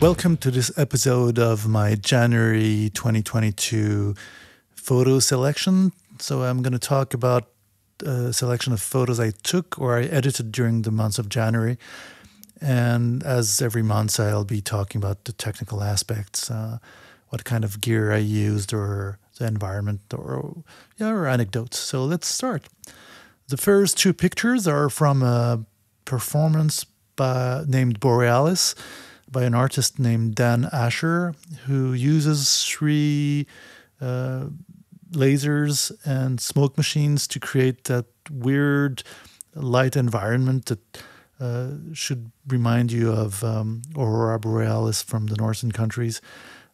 Welcome to this episode of my January 2022 photo selection. So I'm going to talk about a selection of photos I took or I edited during the months of January. And as every month, I'll be talking about the technical aspects, what kind of gear I used or the environment or anecdotes. So let's start. The first two pictures are from a performance named Borealis by an artist named Dan Asher, who uses three lasers and smoke machines to create that weird light environment that should remind you of Aurora Borealis from the northern countries.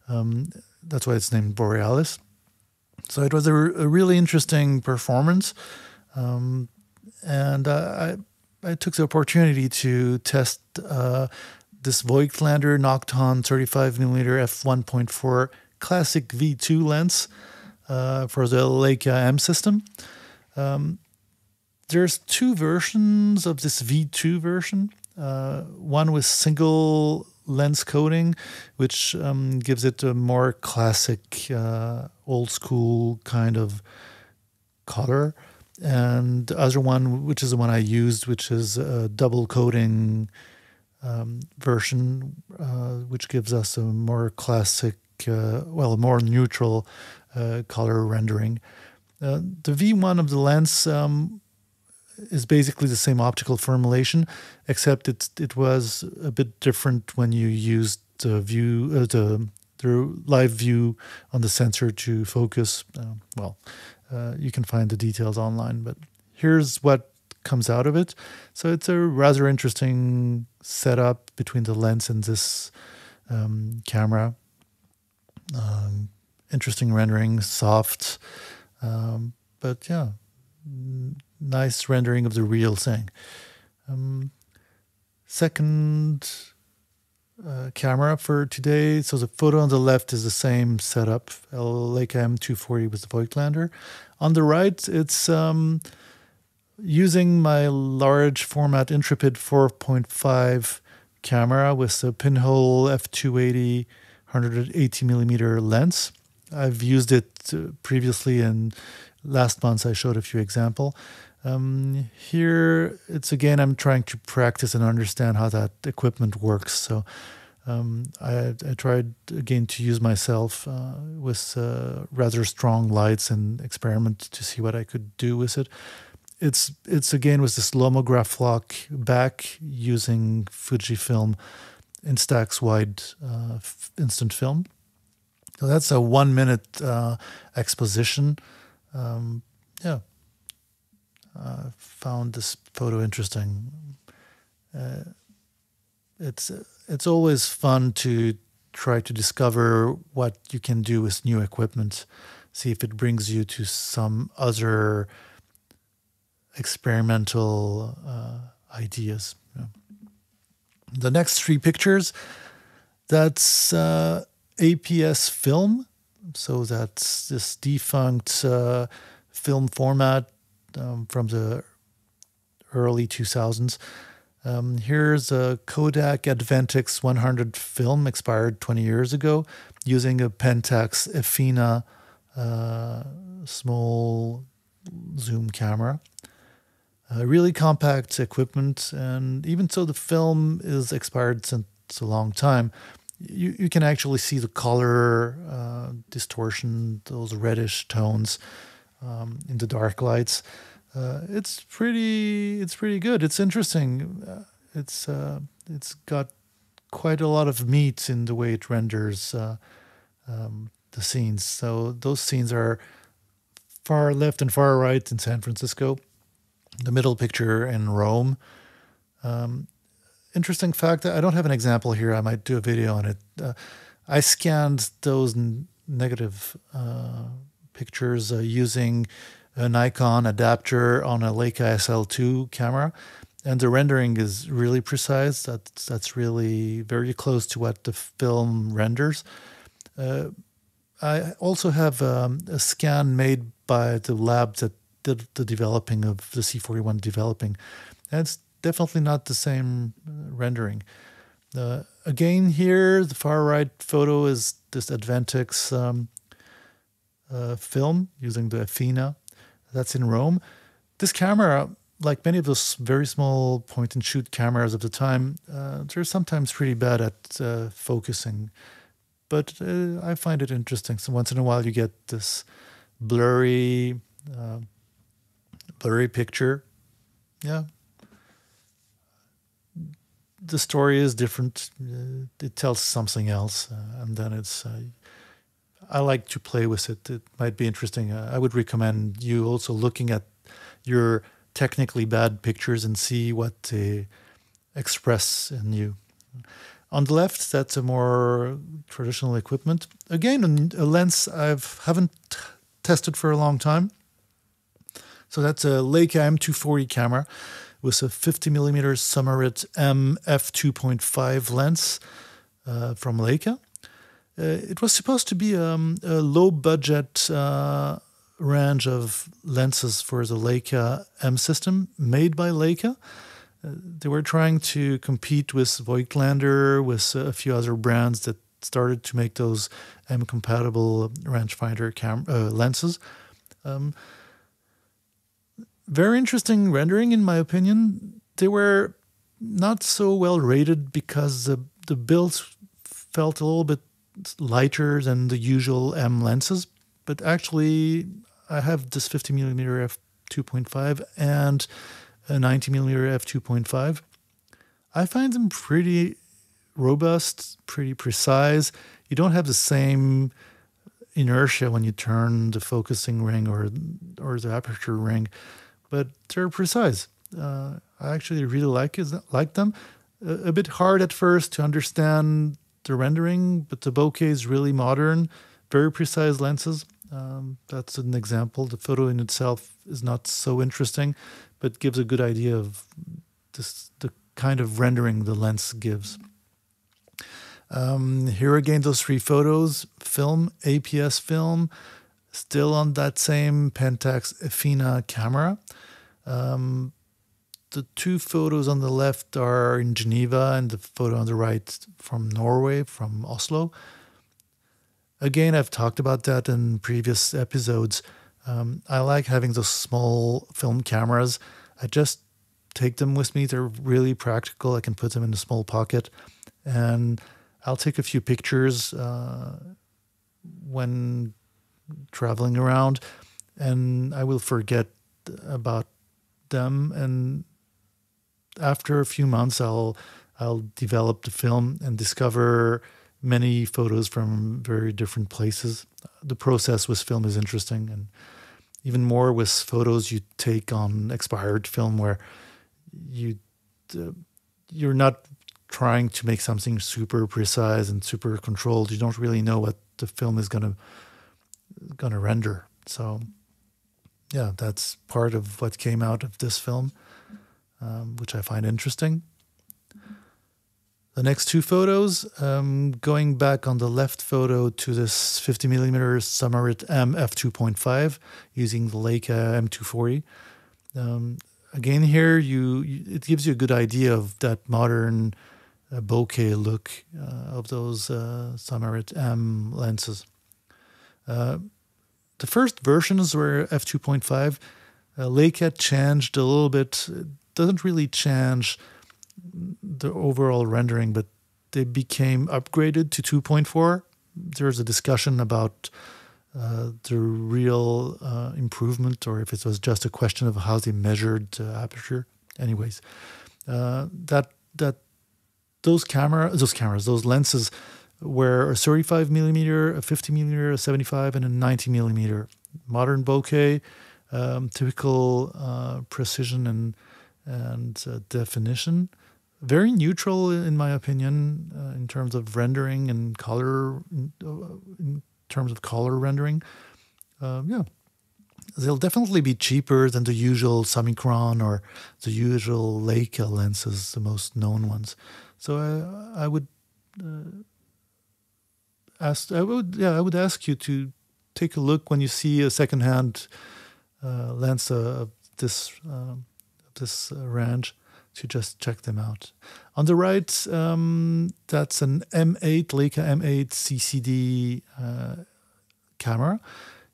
That's why it's named Borealis. So it was a really interesting performance. And I took the opportunity to test this Voigtlander Nokton 35mm f1.4 classic V2 lens for the Leica M system. There's two versions of this V2 version. One with single lens coating, which gives it a more classic, old school kind of color. And the other one, which is the one I used, which is a double coating version, which gives us a more classic, a more neutral color rendering. The V1 of the lens is basically the same optical formulation, except it was a bit different when you used the live view on the sensor to focus. You can find the details online, but here's what comes out of it. So it's a rather interesting setup between the lens and this camera. Interesting rendering, soft, but yeah, nice rendering of the real thing. Second camera for today. So the photo on the left is the same setup, Leica M240 with the Voigtlander. On the right, it's using my large format Intrepid 4.5 camera with a pinhole f280 180mm lens. I've used it previously, and last month I showed a few examples. Here, it's again, I'm trying to practice and understand how that equipment works. So I tried again to use myself with rather strong lights and experiment to see what I could do with it. It's again with this lomograph lock back using Fujifilm Instax wide instant film. So that's a 1 minute exposition. Found this photo interesting. It's always fun to try to discover what you can do with new equipment. See if it brings you to some other experimental ideas. Yeah. The next three pictures, that's APS film. So that's this defunct film format from the early 2000s. Here's a Kodak Advantix 100 film, expired 20 years ago, using a Pentax Athena small zoom camera. Really compact equipment, and even though the film is expired since a long time, you can actually see the color distortion, those reddish tones in the dark lights. It's pretty good. It's interesting. It's got quite a lot of meat in the way it renders the scenes. So those scenes are far left and far right in San Francisco. The middle picture in Rome. Interesting fact, I don't have an example here. I might do a video on it. I scanned those negative pictures using a Nikon adapter on a Leica SL2 camera, and the rendering is really precise. That's really very close to what the film renders. I also have a scan made by the lab that did the developing of the C41 developing. And it's definitely not the same rendering. Again here, the far right photo is this Advantix film using the Athena. That's in Rome. This camera, like many of those very small point-and-shoot cameras of the time, they're sometimes pretty bad at focusing. But I find it interesting. So once in a while you get this blurry picture. Yeah. The story is different. It tells something else. And then it's... I like to play with it. It might be interesting. I would recommend you also looking at your technically bad pictures and see what they express in you. On the left, that's a more traditional equipment. Again, a lens I haven't tested for a long time. So that's a Leica M240 camera with a 50mm Summarit-M f2.5 lens from Leica. It was supposed to be a low-budget range of lenses for the Leica M system made by Leica. They were trying to compete with Voigtlander, with a few other brands that started to make those M-compatible rangefinder lenses. Very interesting rendering, in my opinion. They were not so well rated because the build felt a little bit lighter than the usual M lenses. But actually, I have this 50mm f2.5 and a 90mm f2.5. I find them pretty robust, pretty precise. You don't have the same inertia when you turn the focusing ring or the aperture ring, but they're precise. I actually really like them. A bit hard at first to understand the rendering, but the bokeh is really modern, very precise lenses. That's an example. The photo in itself is not so interesting, but gives a good idea of the kind of rendering the lens gives. Here again, those three photos, film, APS film, still on that same Pentax Athena camera. The two photos on the left are in Geneva and the photo on the right from Norway, from Oslo. Again, I've talked about that in previous episodes. I like having those small film cameras. I just take them with me. They're really practical. I can put them in a small pocket. And I'll take a few pictures when traveling around. And I will forget about them. And after a few months, I'll develop the film and discover many photos from very different places. The process with film is interesting, and even more with photos you take on expired film, where you're not trying to make something super precise and super controlled. You don't really know what the film is gonna render. So yeah, that's part of what came out of this film, which I find interesting. The next two photos, going back on the left photo to this 50mm Summarit-M f2.5 using the Leica M240. Again here, it gives you a good idea of that modern bokeh look of those Summarit-M lenses. The first versions were f2.5. Leica changed a little bit. It doesn't really change the overall rendering, but they became upgraded to 2.4. There's a discussion about the real improvement, or if it was just a question of how they measured the aperture. Anyways, those lenses were a 35mm, a 50mm, a 75, and a 90mm. Modern bokeh, typical precision and definition. Very neutral, in my opinion, in terms of rendering and color, in terms of color rendering. Yeah, they'll definitely be cheaper than the usual Summicron or the usual Leica lenses, the most known ones. So I would ask you to take a look when you see a secondhand lens of this range. to just check them out. On the right, that's an M8, Leica M8 CCD camera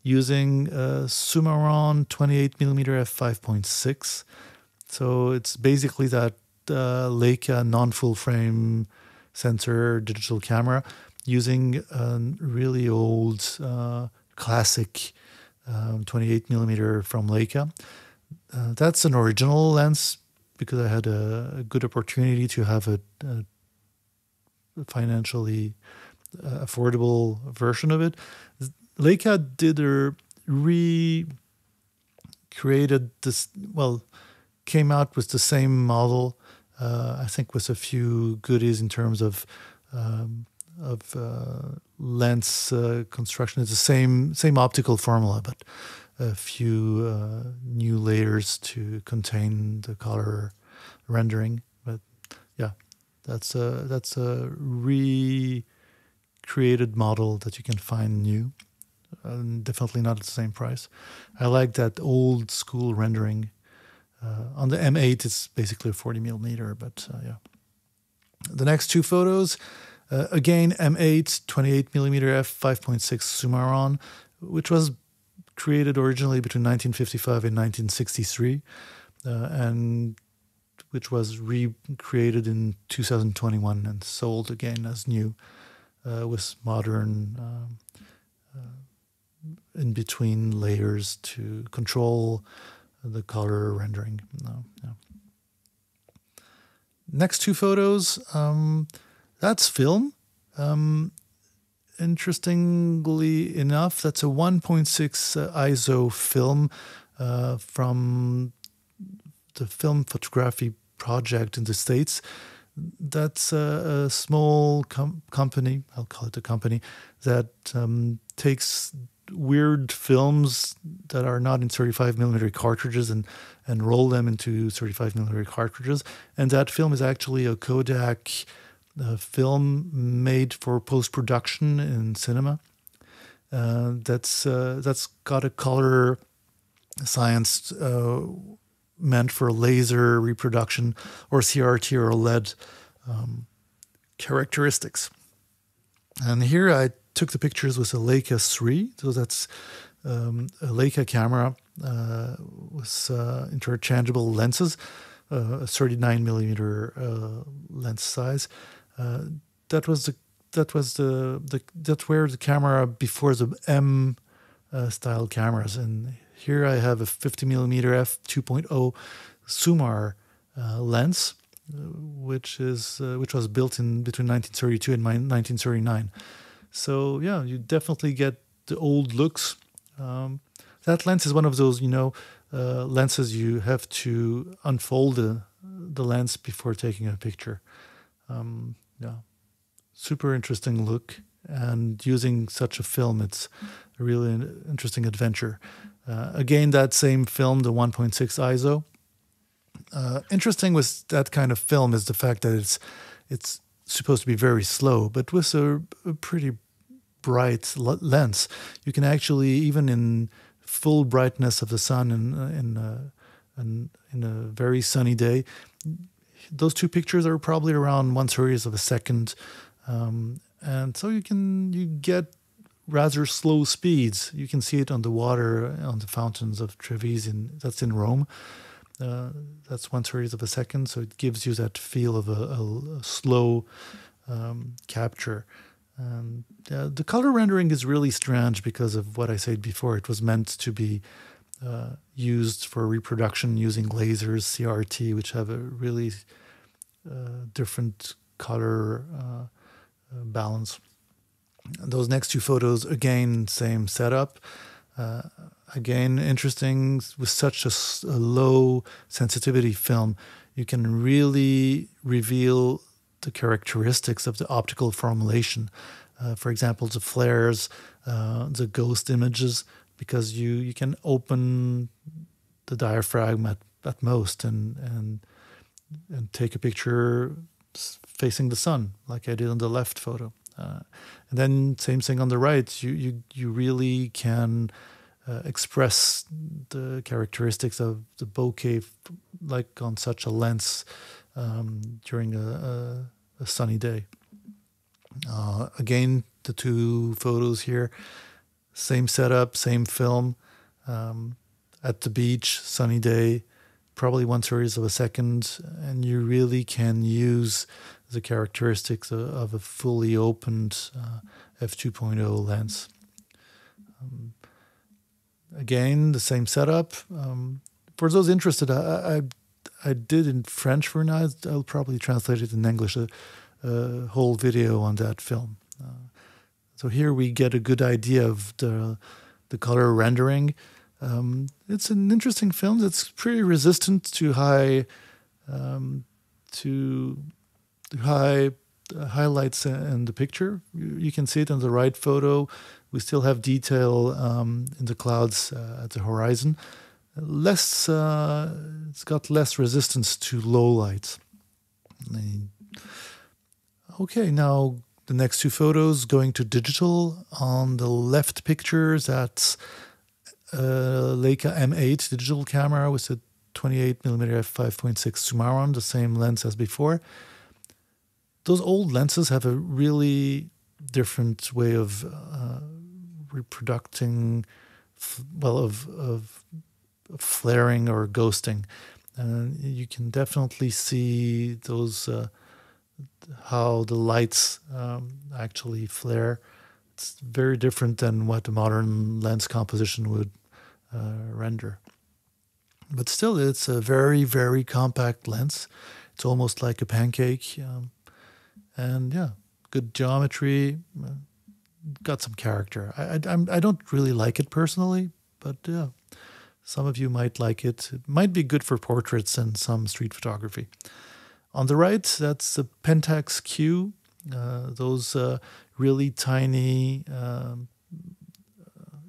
using Summarit 28mm f5.6. So it's basically that Leica non-full frame sensor digital camera using a really old classic 28mm from Leica. That's an original lens because I had a good opportunity to have a financially affordable version of it. Leica did recreated this, well, came out with the same model, I think with a few goodies in terms of lens construction. It's the same optical formula, but a few new layers to contain the color rendering. But yeah, that's a recreated model that you can find new. Definitely not at the same price. I like that old school rendering. On the M8, it's basically a 40mm, but yeah. The next two photos, again, M8, 28mm f5.6 Summarit, which was created originally between 1955 and 1963, and which was recreated in 2021 and sold again as new with modern in-between layers to control the color rendering. Yeah. Next two photos, that's film. Interestingly enough, that's a 1.6 ISO film from the film photography project in the States. That's a small company, I'll call it a company, that takes weird films that are not in 35mm cartridges and roll them into 35mm cartridges. And that film is actually a Kodak film made for post-production in cinema. That's got a color science meant for laser reproduction or CRT or LED characteristics. And here I took the pictures with a Leica 3, so that's a Leica camera with interchangeable lenses, a 39mm lens size. That's where the camera before the M style cameras, and here I have a 50mm f2.0 Sumar lens, which was built in between 1932 and 1939. So yeah, you definitely get the old looks. That lens is one of those, lenses you have to unfold the lens before taking a picture. Yeah, super interesting look. And using such a film, it's a really interesting adventure. Again, that same film, the 1.6 ISO. Interesting with that kind of film is the fact that it's supposed to be very slow, but with a pretty bright lens, you can actually, even in full brightness of the sun in a very sunny day, those two pictures are probably around 1/30 of a second, and so you get rather slow speeds. You can see it on the water, on the fountains of Trevi, that's in Rome. That's 1/30 of a second, so it gives you that feel of a slow capture. The color rendering is really strange because of what I said before. It was meant to be used for reproduction using lasers, CRT, which have a really different color balance. Those next two photos, again, same setup. Again, interesting, with such a low sensitivity film, you can really reveal the characteristics of the optical formulation. For example, the flares, the ghost images, because you can open the diaphragm at most and take a picture facing the sun, like I did on the left photo. And then same thing on the right. You really can express the characteristics of the bokeh like on such a lens during a sunny day. Again, the two photos here, same setup, same film, at the beach, sunny day, probably 1/30 of a second, and you really can use the characteristics of a fully opened f2.0 lens. Again, the same setup. For those interested, I did in French for now. I'll probably translate it in English, a whole video on that film. So here we get a good idea of the color rendering. It's an interesting film that's pretty resistant to high highlights in the picture. You can see it in the right photo. We still have detail in the clouds at the horizon. It's got less resistance to low lights. Okay, now the next two photos going to digital. On the left picture, that's Leica M8 digital camera with a 28mm f5.6 Summarit, the same lens as before. Those old lenses have a really different way of reproducing, of flaring or ghosting. You can definitely see those how the lights actually flare. It's very different than what a modern lens composition would render. But still, it's a very, very compact lens. It's almost like a pancake. And yeah, good geometry, got some character. I don't really like it personally, but yeah, some of you might like it. It might be good for portraits and some street photography. On the right, that's the Pentax Q, those really tiny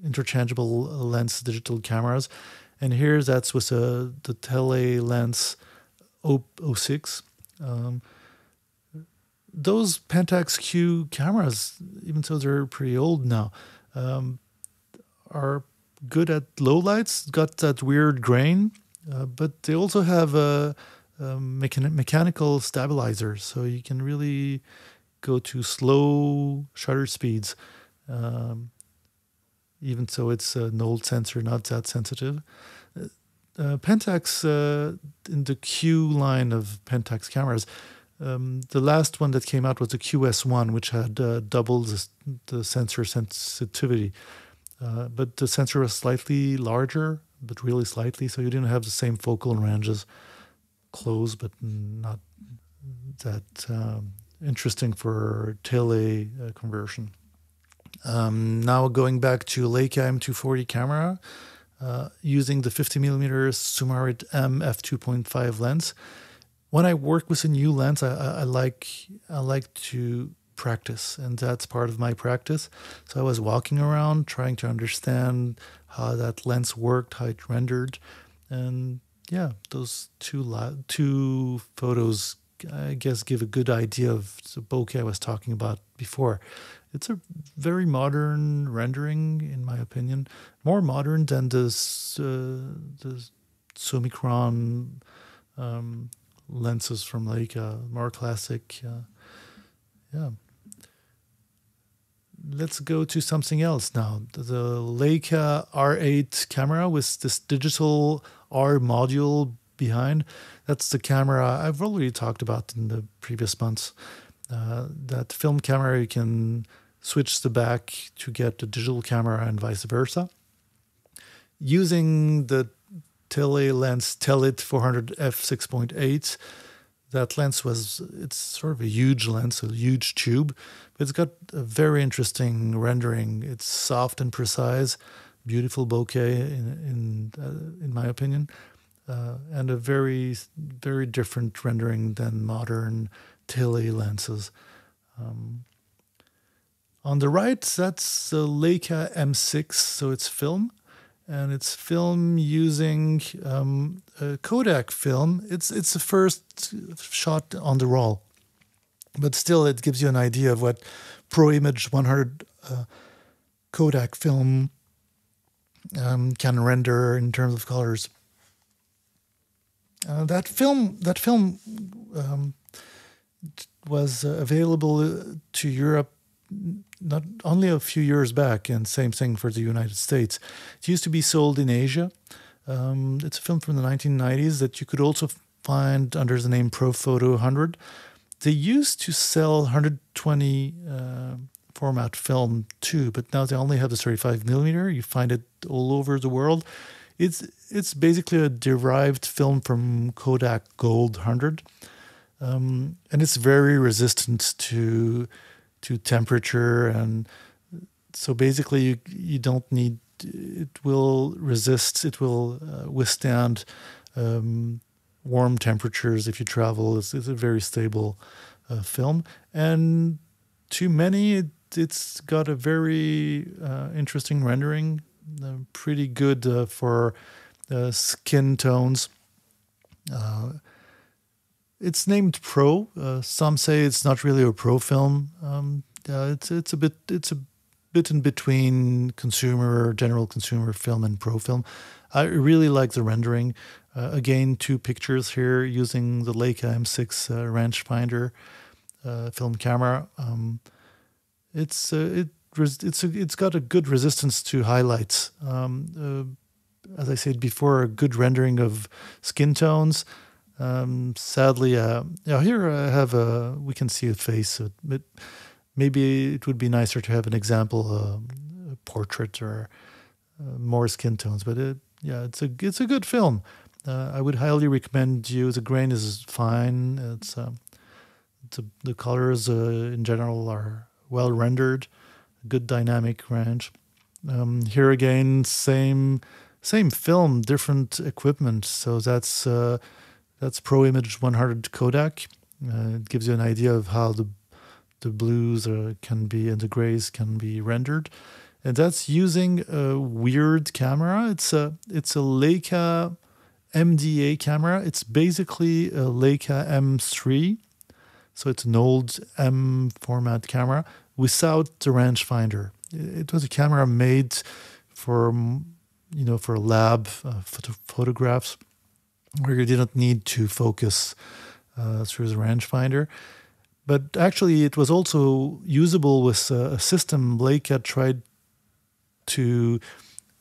interchangeable lens digital cameras. And here that's with the tele lens 06. Those Pentax Q cameras, even though they're pretty old now, are good at low lights, got that weird grain, but they also have a mechanical stabilizer, so you can really go to slow shutter speeds, even though it's an old sensor, not that sensitive. Pentax, in the Q line of Pentax cameras, the last one that came out was the QS1, which had double the sensor sensitivity. But the sensor was slightly larger, but really slightly, so you didn't have the same focal ranges. Close, but not that interesting for tele conversion. Now going back to Leica M240 camera, using the 50mm Summarit-M f2.5 lens. When I work with a new lens, I like to practice, and that's part of my practice. So I was walking around trying to understand how that lens worked, how it rendered, and yeah, those two photos, I guess, give a good idea of the bokeh I was talking about before. It's a very modern rendering, in my opinion, more modern than the Summicron lenses from Leica, more classic. Yeah. Let's go to something else now. The Leica R8 camera with this digital R module behind. That's the camera I've already talked about in the previous months. That film camera, you can switch the back to get the digital camera and vice versa. Using the tele lens Telit 400 f6.8, that lens it's sort of a huge lens, a huge tube, but it's got a very interesting rendering. It's soft and precise, beautiful bokeh in my opinion, and a very, very different rendering than modern tele lenses. On the right, that's the Leica M6, so it's film. And it's film using a Kodak film. It's the first shot on the roll, but still it gives you an idea of what Pro Image 100 Kodak film can render in terms of colors. That film was available to Europe not only a few years back, and same thing for the United States. It used to be sold in Asia. It's a film from the 1990s that you could also find under the name Photo 100. They used to sell 120 format film too, but now they only have the 35 millimeter. You find it all over the world. It's basically a derived film from Kodak Gold 100, and it's very resistant to temperature, and so basically you don't need. It will resist. It will withstand warm temperatures if you travel. It's a very stable film, and to many it's got a very interesting rendering. Pretty good for skin tones. It's named Pro. Some say it's not really a Pro film. It's a bit in between general consumer film and Pro film. I really like the rendering. Again, 2 pictures here using the Leica M6 rangefinder film camera. It's got a good resistance to highlights. As I said before, a good rendering of skin tones. Sadly, here I have we can see a face, but maybe it would be nicer to have an example, a portrait or more skin tones. But it's a good film. I would highly recommend you. The grain is fine. The colors in general are well rendered. Good dynamic range. Here again, same film, different equipment. So that's Pro Image 100 Kodak. It gives you an idea of how the blues can be and the grays can be rendered, and that's using a weird camera. It's a Leica MDA camera. It's basically a Leica M3, so it's an old M format camera without the rangefinder. It was a camera made for lab photographs where you didn't need to focus through the rangefinder. But actually, it was also usable with a system Leica tried to.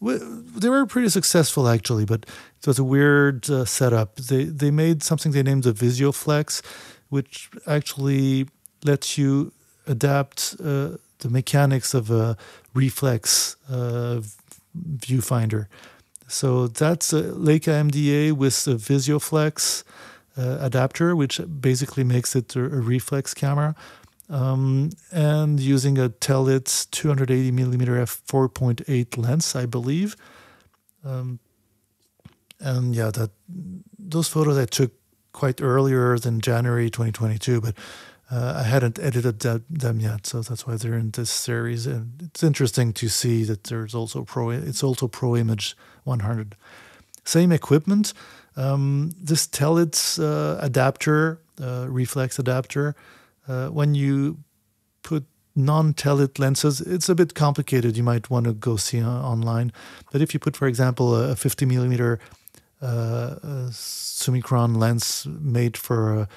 They were pretty successful actually, but it was a weird setup. They made something they named the VisioFlex, which actually lets you adapt the mechanics of a reflex viewfinder. So that's a Leica MDA with a VisioFlex adapter, which basically makes it a reflex camera, and using a Telit 280mm f4.8 lens, I believe. And yeah, those photos I took quite earlier than January 2022, but I hadn't edited them yet, so that's why they're in this series. And it's interesting to see that there's also Pro Image 100. Same equipment. This Telit adapter, reflex adapter, when you put non-Telit lenses, it's a bit complicated. You might want to go see online. But if you put, for example, a 50mm Summicron lens made for a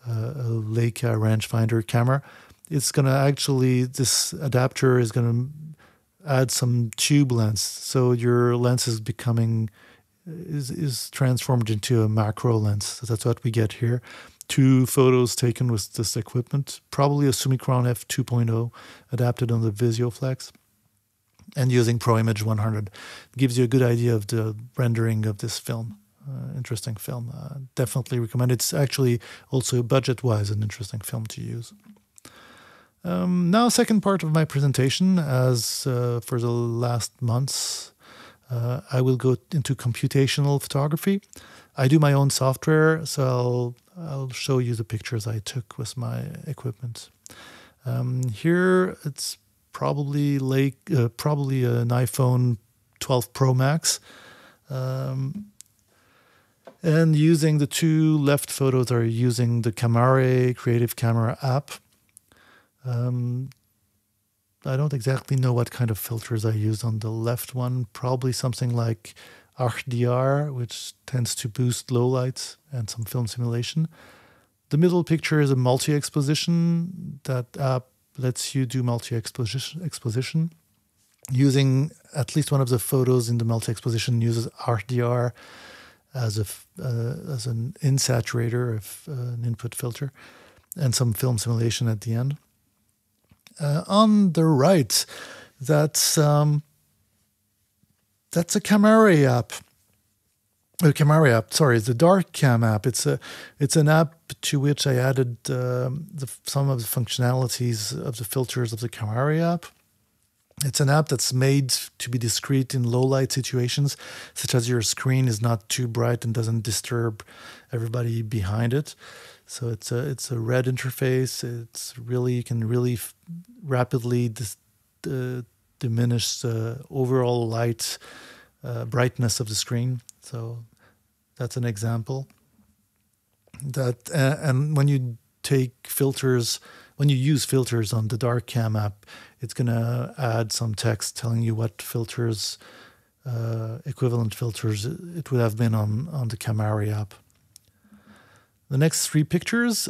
Leica rangefinder camera, it's going to actually, this adapter is going to add some tube lens. So your lens is transformed into a macro lens. So that's what we get here. 2 photos taken with this equipment, probably a Summicron f2.0 adapted on the VisioFlex, and using Pro Image 100. It gives you a good idea of the rendering of this film. Interesting film. Definitely recommend. It's actually also budget-wise an interesting film to use. Now, second part of my presentation, as for the last months, I will go into computational photography. I do my own software, so I'll show you the pictures I took with my equipment. Here, it's probably an iPhone 12 Pro Max. And using the 2 left photos are using the Camare Creative Camera app. I don't exactly know what kind of filters I used on the left one. Probably something like HDR, which tends to boost low lights, and some film simulation. The middle picture is a multi-exposition. That app lets you do multi-exposition. Using at least one of the photos in the multi-exposition uses HDR as an insaturator, an input filter, and some film simulation at the end. On the right, that's a Camera app. Camera app, sorry, it's a dark cam app. It's an app to which I added some of the functionalities of the filters of the Camera app. It's an app that's made to be discrete in low light situations, such as your screen is not too bright and doesn't disturb everybody behind it. So it's a red interface. You can really rapidly diminish the overall light brightness of the screen. So that's an example. And when you use filters on the dark cam app, it's going to add some text telling you what filters, equivalent filters it would have been on the Camera app. The next three pictures,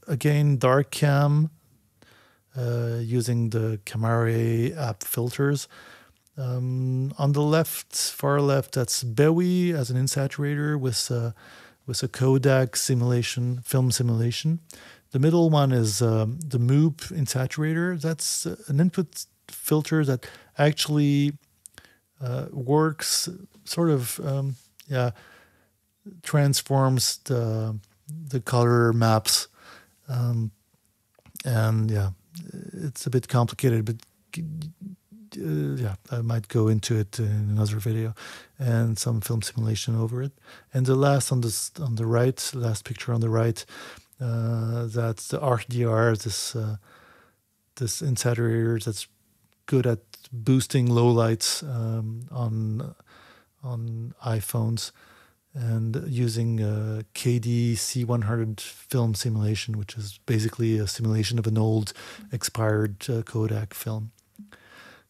again, dark cam, using the Camera app filters. On the left, far left, that's Bowie as an insaturator with a Kodak film simulation. The middle one is the Moop insaturator. That's an input filter that actually works, sort of, transforms the color maps. It's a bit complicated, but I might go into it in another video, and some film simulation over it. And the last on the right, last picture on the right, that's the HDR, this insaturator that's good at boosting low lights on iPhones, and using KD C100 film simulation, which is basically a simulation of an old expired Kodak film.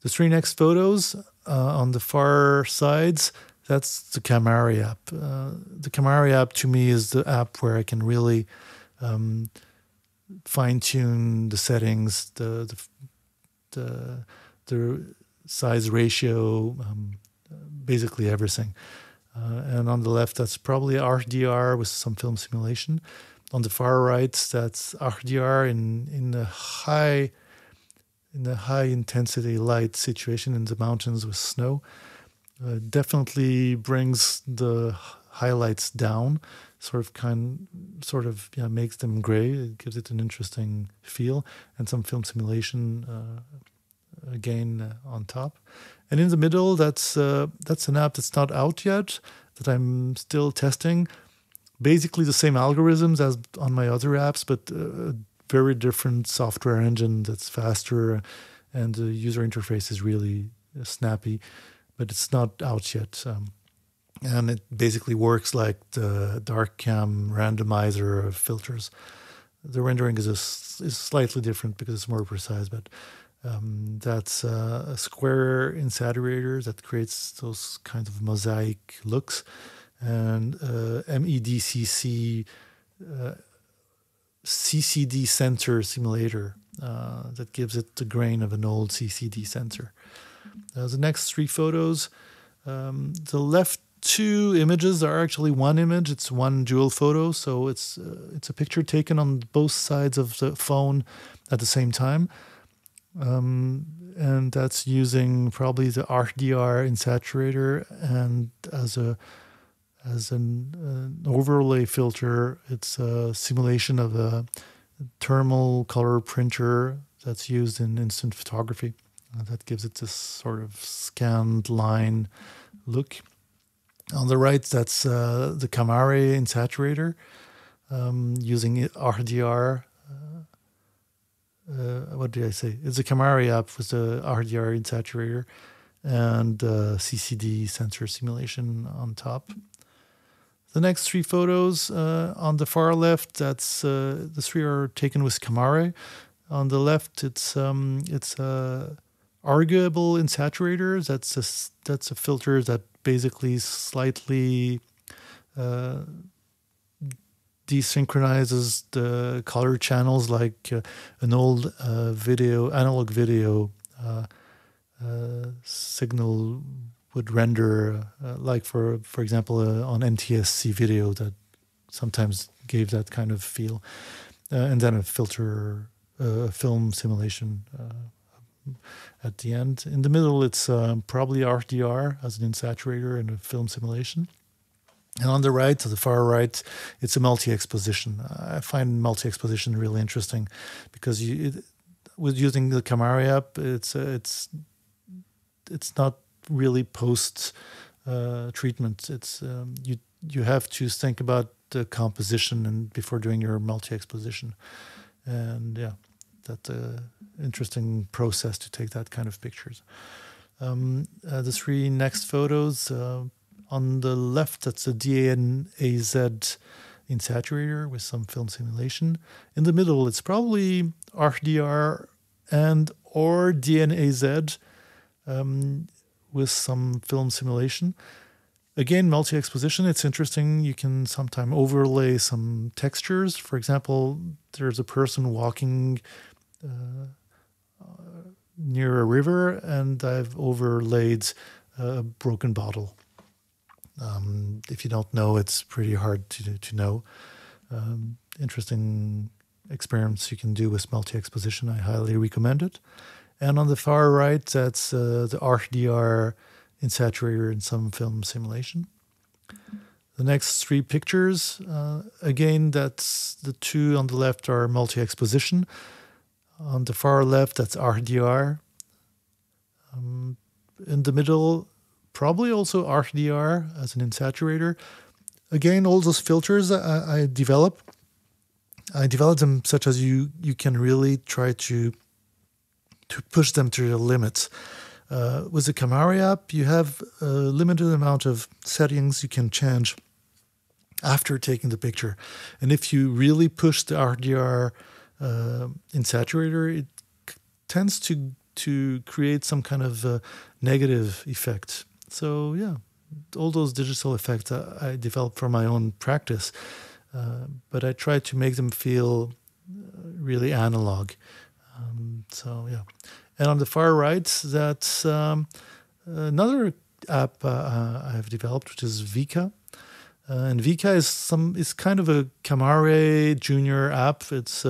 The three next photos on the far sides, that's the Camera app. The Camera app to me is the app where I can really fine-tune the settings, the size ratio, basically everything. And on the left, that's probably HDR with some film simulation. On the far right, that's HDR in the high intensity light situation in the mountains with snow. Definitely brings the highlights down, makes them gray. It gives it an interesting feel, and some film simulation again on top. And in the middle, that's an app that's not out yet, that I'm still testing. Basically the same algorithms as on my other apps, but a very different software engine that's faster, and the user interface is really snappy, but it's not out yet. And it basically works like the dark cam randomizer of filters. The rendering is slightly different because it's more precise, but that's a square insaturator that creates those kinds of mosaic looks, and MEDCC CCD sensor simulator that gives it the grain of an old CCD sensor. The next three photos, the left two images are actually one image. It's one dual photo, so it's a picture taken on both sides of the phone at the same time. And that's using probably the HDR insaturator, and as an overlay filter, it's a simulation of a thermal color printer that's used in instant photography. That gives it this sort of scanned line look. On the right, that's the Camera insaturator using HDR. What did I say? It's a Camera app with the HDR insaturator and CCD sensor simulation on top. The next three photos on the far left, the three are taken with Camera. On the left, it's arguable in saturators. That's a filter that basically slightly desynchronizes the color channels, like an old analog video signal would render, like for example on NTSC video that sometimes gave that kind of feel, and then a filter, film simulation at the end. In the middle, it's probably RDR as an insaturator and a film simulation. And on the right, to the far right, it's a multi-exposition. I find multi-exposition really interesting because with using the Summarit app, it's not really post treatment. It's you have to think about the composition and before doing your multi-exposition, and yeah, that's an interesting process to take that kind of pictures. The three next photos. On the left, that's a DANAZ insaturator with some film simulation. In the middle, it's probably RDR and or DNAZ with some film simulation. Again, multi-exposition, it's interesting. You can sometimes overlay some textures. For example, there's a person walking near a river, and I've overlaid a broken bottle. If you don't know, it's pretty hard to know. Interesting experiments you can do with multi-exposition. I highly recommend it. And on the far right, that's the RDR insaturator and some film simulation. The next three pictures, again, that's the two on the left are multi-exposition. On the far left, that's RDR. In the middle, probably also RDR as an insaturator. Again, all those filters I develop them such as you can really try to push them to the limits. With the Summarit app, you have a limited amount of settings you can change after taking the picture. And if you really push the RDR insaturator, it tends to create some kind of negative effect. So yeah, all those digital effects I developed for my own practice, but I try to make them feel really analog. So yeah, and on the far right, that's another app I've developed, which is Vika, and Vika is kind of a Summarit junior app. It's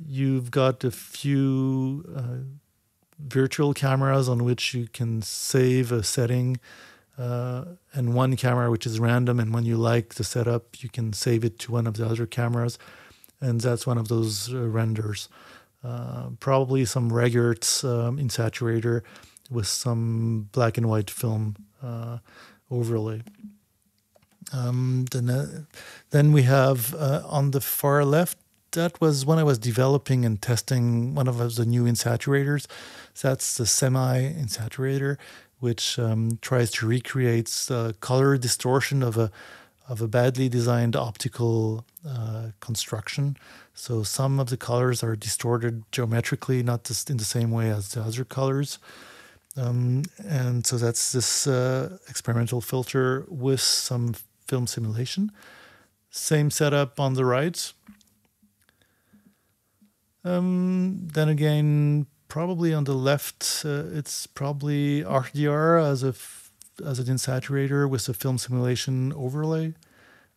you've got a few virtual cameras on which you can save a setting, and one camera which is random, and when you like the setup, you can save it to one of the other cameras, and that's one of those renders. Probably some Regert's insaturator with some black and white film overlay. Then we have on the far left, that was when I was developing and testing one of the new insaturators. So that's the semi-insaturator, which tries to recreate the color distortion of a badly designed optical construction. So some of the colors are distorted geometrically, not just in the same way as the other colors. And so that's this experimental filter with some film simulation. Same setup on the right. Then again, probably on the left, it's probably RDR as an insaturator with a film simulation overlay.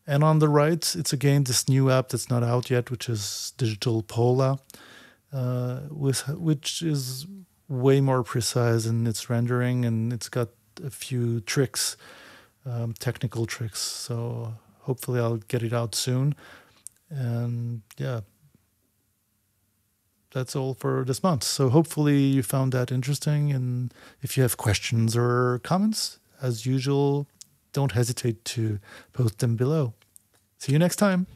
And on the right, it's again this new app that's not out yet, which is Digital Pola, which is way more precise in its rendering, and it's got a few tricks, technical tricks. So hopefully I'll get it out soon. And yeah, that's all for this month. So hopefully you found that interesting. And if you have questions or comments, as usual, don't hesitate to post them below. See you next time.